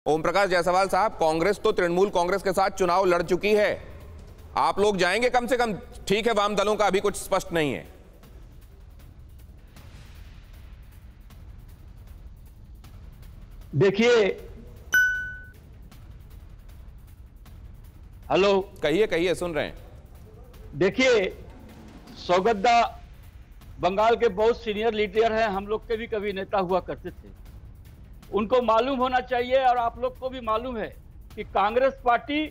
ओम प्रकाश जायसवाल साहब, कांग्रेस तो तृणमूल कांग्रेस के साथ चुनाव लड़ चुकी है। आप लोग जाएंगे कम से कम? ठीक है, वाम दलों का अभी कुछ स्पष्ट नहीं है। देखिए, हेलो, कहिए कहिए, सुन रहे हैं। देखिए, सौगतदा बंगाल के बहुत सीनियर लीडर हैं, हम लोग के भी कभी नेता हुआ करते थे। उनको मालूम होना चाहिए और आप लोग को भी मालूम है कि कांग्रेस पार्टी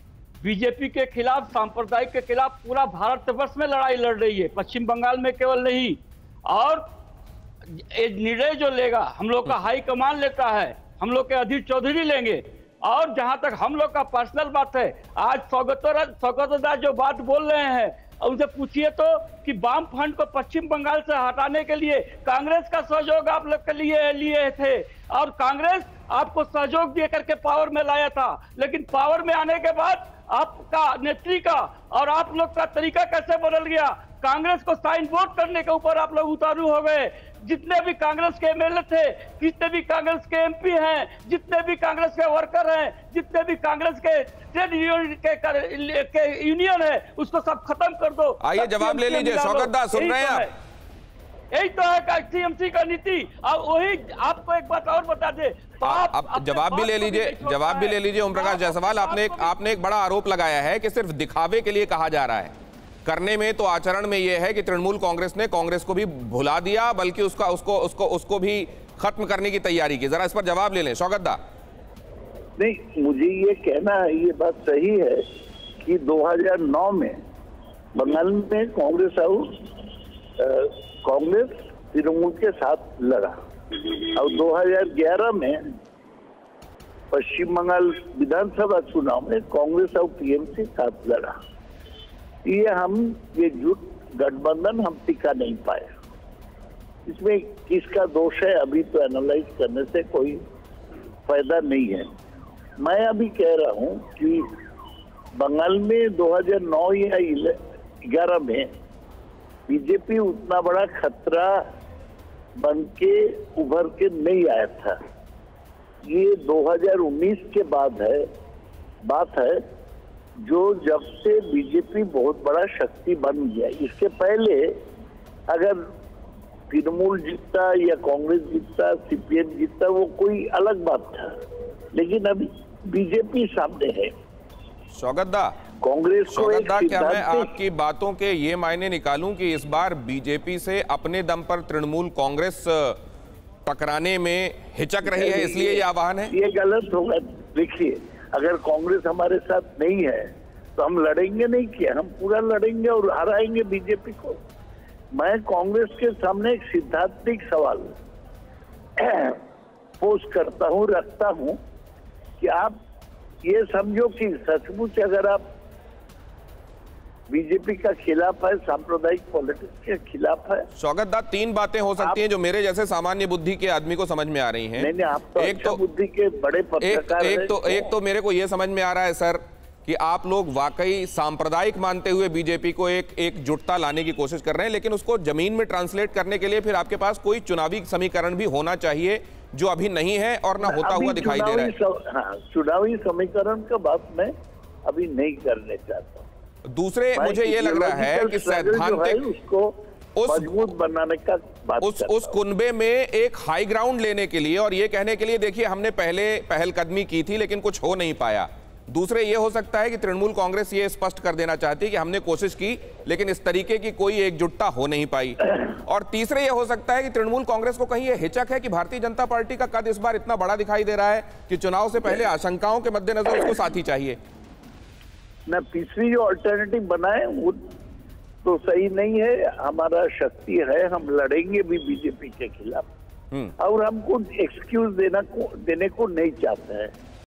बीजेपी के खिलाफ, सांप्रदायिक के खिलाफ पूरा भारतवर्ष में लड़ाई लड़ रही है, पश्चिम बंगाल में केवल नहीं। और ये निर्णय जो लेगा हम लोग का हाई कमान लेता है, हम लोग के अधीर चौधरी लेंगे। और जहां तक हम लोग का पर्सनल बात है, आज सौगतदा जो बात बोल रहे हैं उनसे पूछिए तो कि वाम फ्रंट को पश्चिम बंगाल से हटाने के लिए कांग्रेस का सहयोग आप लोग के लिए थे और कांग्रेस आपको सहयोग दे करके पावर में लाया था। लेकिन पावर में आने के बाद आपका नेत्री का और आप लोग का तरीका कैसे बदल गया? कांग्रेस को साइन बोर्ड करने के ऊपर आप लोग उतारू हो गए। जितने भी कांग्रेस के एमएलए थे, जितने भी कांग्रेस के एमपी हैं, जितने भी कांग्रेस के वर्कर हैं, जितने भी कांग्रेस के ट्रेड यूनियन है, उसको सब खत्म कर दो। आइए जवाब ले लीजिए। सौगतदा, सुन रहे हैं आप? यही तो है टीएमसी का नीति। और वही आपको एक बात और बता दे, आप जवाब भी ले लीजिए, जवाब भी ले लीजिए। ओम प्रकाश जायसवाल, आपने एक बड़ा आरोप लगाया है कि सिर्फ दिखावे के लिए कहा जा रहा है। करने में तो आचरण में यह है कि तृणमूल कांग्रेस ने कांग्रेस को भी भुला दिया, बल्कि उसको भी खत्म करने की तैयारी की। जरा इस पर जवाब ले लें सौगतदा। नहीं, मुझे ये कहना है, ये बात सही है कि 2009 में बंगाल में कांग्रेस तृणमूल के साथ लड़ा और 2011 में पश्चिम बंगाल विधानसभा चुनाव में कांग्रेस और टीएमसी साथ लड़ा। ये जुट गठबंधन हम टिका नहीं पाया। इसमें किसका दोष है अभी तो एनालाइज करने से कोई फायदा नहीं है। मैं अभी कह रहा हूं कि बंगाल में 2009 या 11 में बीजेपी उतना बड़ा खतरा बन के उभर के नहीं आया था। ये 2019 के बाद बात है जो जब से बीजेपी बहुत बड़ा शक्ति बन गया। इसके पहले अगर तृणमूल जीतता या कांग्रेस जीतता, सीपीएम जीतता, वो कोई अलग बात था। लेकिन अभी बीजेपी सामने है। सौगतदा, कांग्रेस को क्या मैं आपकी बातों के ये मायने निकालूं कि इस बार बीजेपी से अपने दम पर तृणमूल कांग्रेस टकराने में हिचक रही है, इसलिए ये आह्वान है? ये गलत होगा। देखिए, अगर कांग्रेस हमारे साथ नहीं है तो हम लड़ेंगे नहीं, किया हम पूरा लड़ेंगे और हराएंगे बीजेपी को। मैं कांग्रेस के सामने एक सिद्धांतिक सवाल पोस्ट करता हूं, रखता हूं कि आप ये समझो कि सचमुच अगर आप बीजेपी का खिलाफ है, सांप्रदायिक पॉलिटिक्स के खिलाफ है। सौगतदा, तीन बातें हो सकती हैं जो मेरे जैसे सामान्य बुद्धि के आदमी को समझ में आ रही हैं। नहीं, आप तो एक बुद्धि के बड़े पत्रकार हैं। एक तो मेरे को यह समझ में आ रहा है सर कि आप लोग वाकई सांप्रदायिक मानते हुए बीजेपी को एक जुटता लाने की कोशिश कर रहे हैं, लेकिन उसको जमीन में ट्रांसलेट करने के लिए फिर आपके पास कोई चुनावी समीकरण भी होना चाहिए, जो अभी नहीं है और ना होता हुआ दिखाई दे रहा है। चुनावी समीकरण का बात मैं अभी नहीं करने चाहता। दूसरे, मुझे ये लग रहा है कि सैद्धांतिक उसको मजबूत बनाने का बात उस कुनबे में एक हाई ग्राउंड लेने के लिए और ये कहने के लिए, देखिए हमने पहले पहलकदमी की थी लेकिन कुछ हो नहीं पाया। दूसरे, ये हो सकता है कि तृणमूल कांग्रेस ये स्पष्ट कर देना चाहती है कि हमने कोशिश की लेकिन इस तरीके की कोई एकजुटता हो नहीं पाई। और तीसरे, ये हो सकता है कि तृणमूल कांग्रेस को कहीं ये हिचक है कि भारतीय जनता पार्टी का कद इस बार इतना बड़ा दिखाई दे रहा है कि चुनाव से पहले आशंकाओं के मद्देनजर उसको साथी चाहिए। ना, तीसरी जो अल्टरनेटिव बनाए वो तो सही नहीं है। हमारा शक्ति है, हम लड़ेंगे भी बीजेपी के खिलाफ और हमको एक्सक्यूज देने को नहीं चाहते हैं।